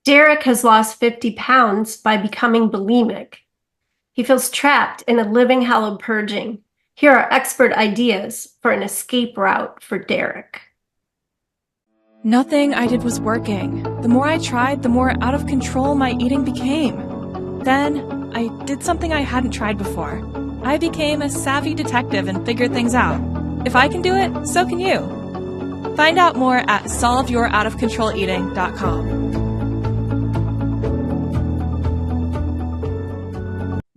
Derek has lost 50 pounds by becoming bulimic. He feels trapped in a living hell of purging. Here are expert ideas for an escape route for Derek. Nothing I did was working. The more I tried, the more out of control my eating became. Then, I did something I hadn't tried before. I became a savvy detective and figured things out. If I can do it, so can you. Find out more at solveyouroutofcontroleating.com.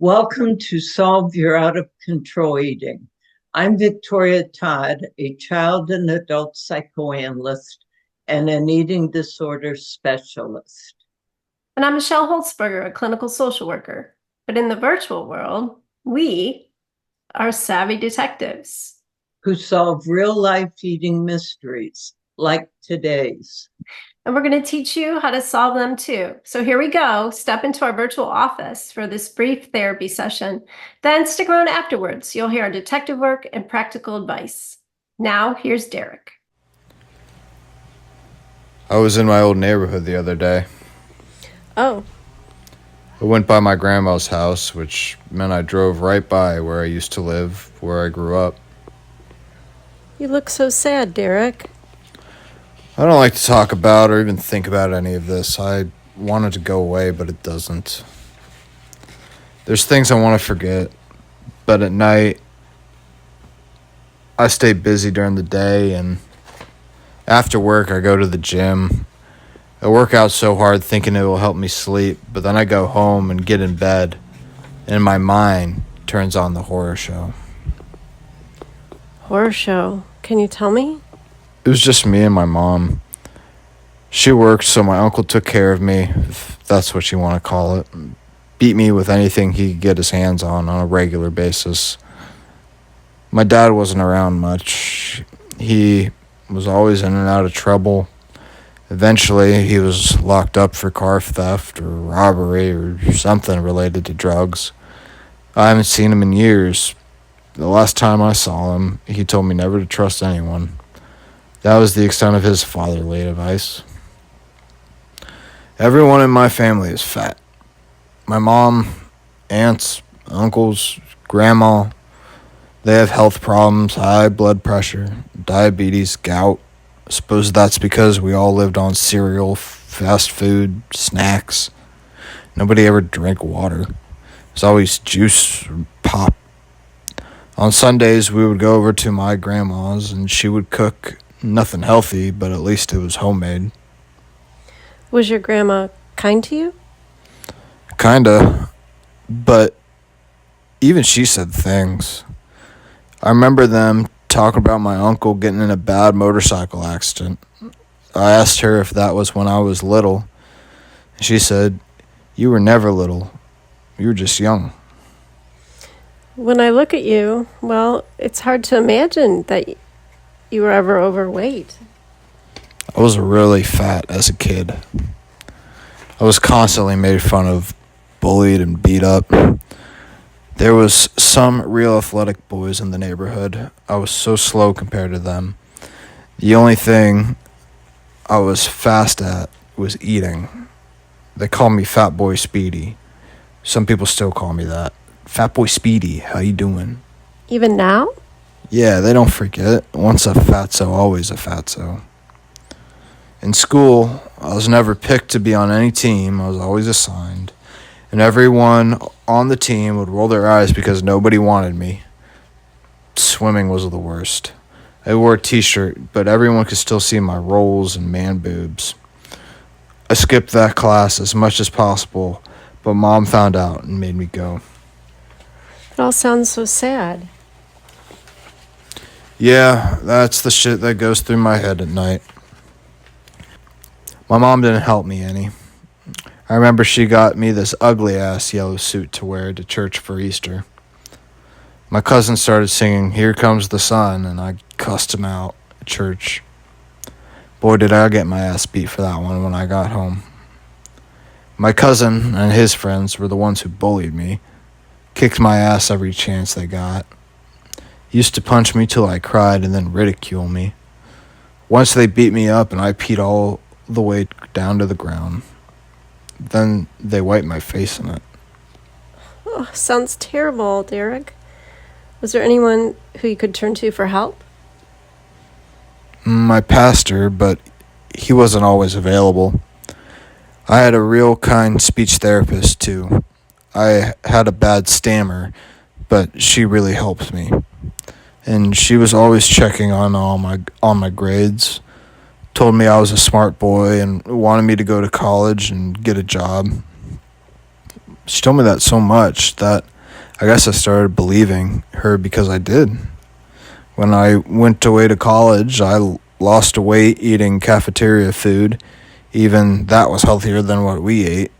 Welcome to Solve Your Out of Control Eating. I'm Victoria Todd, a child and adult psychoanalyst and an eating disorder specialist. And I'm Michelle Holzberger, a clinical social worker. But in the virtual world, we are savvy detectives who solve real-life eating mysteries like today's. And we're going to teach you how to solve them too. So here we go. Step into our virtual office for this brief therapy session. Then stick around afterwards. You'll hear our detective work and practical advice. Now, here's Derek. I was in my old neighborhood the other day. Oh. I went by my grandma's house, which meant I drove right by where I used to live, where I grew up. You look so sad, Derek. I don't like to talk about or even think about any of this. I want it to go away, but it doesn't. There's things I want to forget, but at night, I stay busy during the day, and after work, I go to the gym. I work out so hard thinking it will help me sleep, but then I go home and get in bed, and my mind turns on the horror show. Horror show? Can you tell me? It was just me and my mom. She worked, so my uncle took care of me, if that's what you want to call it. Beat me with anything he could get his hands on a regular basis. My dad wasn't around much. He was always in and out of trouble. Eventually, he was locked up for car theft or robbery or something related to drugs. I haven't seen him in years. The last time I saw him, he told me never to trust anyone. That was the extent of his fatherly advice. Everyone in my family is fat. My mom, aunts, uncles, grandma, they have health problems, high blood pressure, diabetes, gout. I suppose that's because we all lived on cereal, fast food, snacks. Nobody ever drank water. There's always juice or pop. On Sundays, we would go over to my grandma's and she would cook nothing healthy, but at least it was homemade. Was your grandma kind to you? Kinda, but even she said things. I remember them talking about my uncle getting in a bad motorcycle accident. I asked her if that was when I was little. She said, "You were never little. You were just young." When I look at you, well, it's hard to imagine that you were ever overweight. I was really fat as a kid. I was constantly made fun of, bullied, and beat up. There was some real athletic boys in the neighborhood. I was so slow compared to them. The only thing I was fast at was eating. They called me Fat Boy Speedy. Some people still call me that. Fat Boy Speedy, how you doing? Even now? Yeah, they don't forget. Once a fatso, always a fatso. In school, I was never picked to be on any team. I was always assigned. And everyone on the team would roll their eyes because nobody wanted me. Swimming was the worst. I wore a t-shirt, but everyone could still see my rolls and man boobs. I skipped that class as much as possible, but Mom found out and made me go. It all sounds so sad. Yeah, that's the shit that goes through my head at night. My mom didn't help me any. I remember she got me this ugly-ass yellow suit to wear to church for Easter. My cousin started singing "Here Comes the Sun," and I cussed him out at church. Boy, did I get my ass beat for that one when I got home. My cousin and his friends were the ones who bullied me, kicked my ass every chance they got. Used to punch me till I cried and then ridicule me. Once they beat me up and I peed all the way down to the ground. then they wipe my face in it. Oh, sounds terrible, Derek. Was there anyone who you could turn to for help? My pastor, but he wasn't always available. I had a real kind speech therapist too. I had a bad stammer, but she really helped me. And she was always checking on all my grades. Told me I was a smart boy and wanted me to go to college and get a job. She told me that so much that I guess I started believing her because I did. When I went away to college, I lost weight eating cafeteria food. Even that was healthier than what we ate.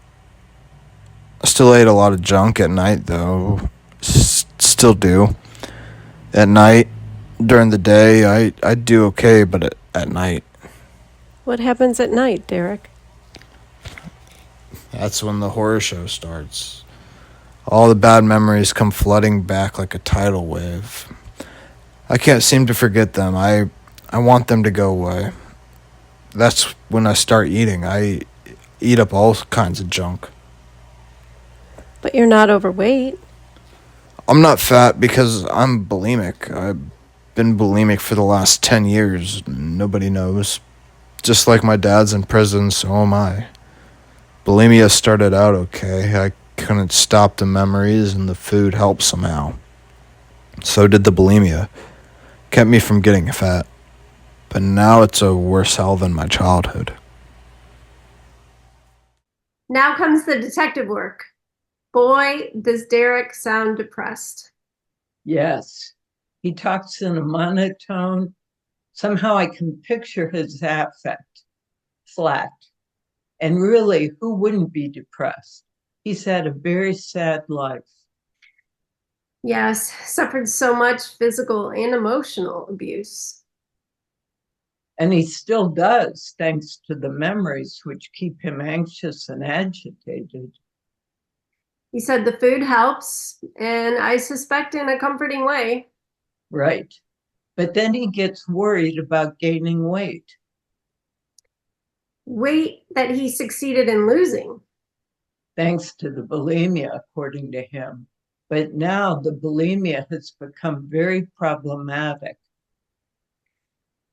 I still ate a lot of junk at night, though. Still do. At night, during the day, I do okay, but at night. What happens at night, Derek? That's when the horror show starts. All the bad memories come flooding back like a tidal wave. I can't seem to forget them. I want them to go away. That's when I start eating. I eat up all kinds of junk. But you're not overweight. I'm not fat because I'm bulimic. I've been bulimic for the last 10 years. Nobody knows. Just like my dad's in prison, so am I. Bulimia started out okay. I couldn't stop the memories, and the food helped somehow. So did the bulimia. Kept me from getting fat. But now it's a worse hell than my childhood. Now comes the detective work. Boy, does Derek sound depressed. Yes, he talks in a monotone. Somehow I can picture his affect, flat. And really, who wouldn't be depressed? He's had a very sad life. Yes, suffered so much physical and emotional abuse. And he still does, thanks to the memories which keep him anxious and agitated. He said the food helps, and I suspect in a comforting way. Right. But then he gets worried about gaining weight. Weight that he succeeded in losing. Thanks to the bulimia, according to him. But now the bulimia has become very problematic.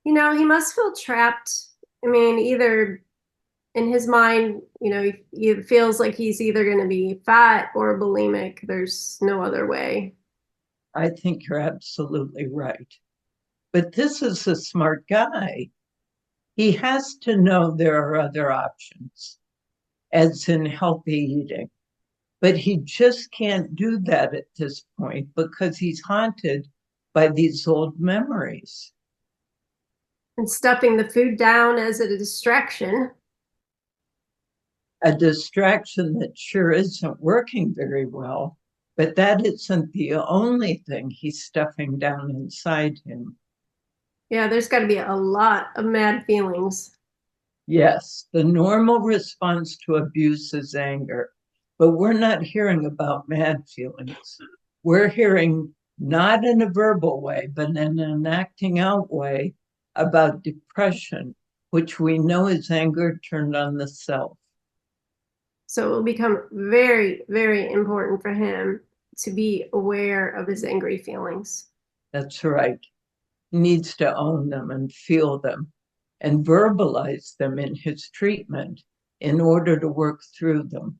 You know, he must feel trapped. I mean, either in his mind, he feels like he's either going to be fat or bulimic. There's no other way. I think you're absolutely right. But this is a smart guy. He has to know there are other options, as in healthy eating. But he just can't do that at this point because he's haunted by these old memories. And stuffing the food down as a distraction. A distraction that sure isn't working very well, but that isn't the only thing he's stuffing down inside him. Yeah, there's got to be a lot of mad feelings. Yes, the normal response to abuse is anger, but we're not hearing about mad feelings. We're hearing not in a verbal way, but in an acting out way about depression, which we know is anger turned on the self. So it will become very, very important for him to be aware of his angry feelings. That's right. He needs to own them and feel them and verbalize them in his treatment in order to work through them.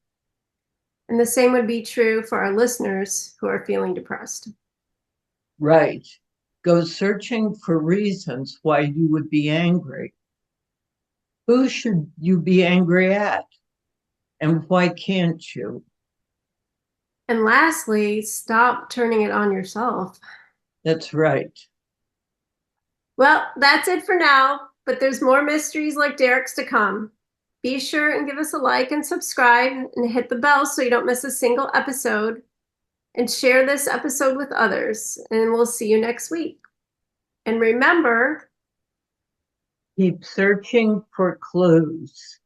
And the same would be true for our listeners who are feeling depressed. Right. Go searching for reasons why you would be angry. Who should you be angry at? And why can't you? And lastly, stop turning it on yourself. That's right. Well, that's it for now, but there's more mysteries like Derek's to come. Be sure and give us a like and subscribe and hit the bell so you don't miss a single episode. And share this episode with others. And we'll see you next week. And remember, Keep searching for clues.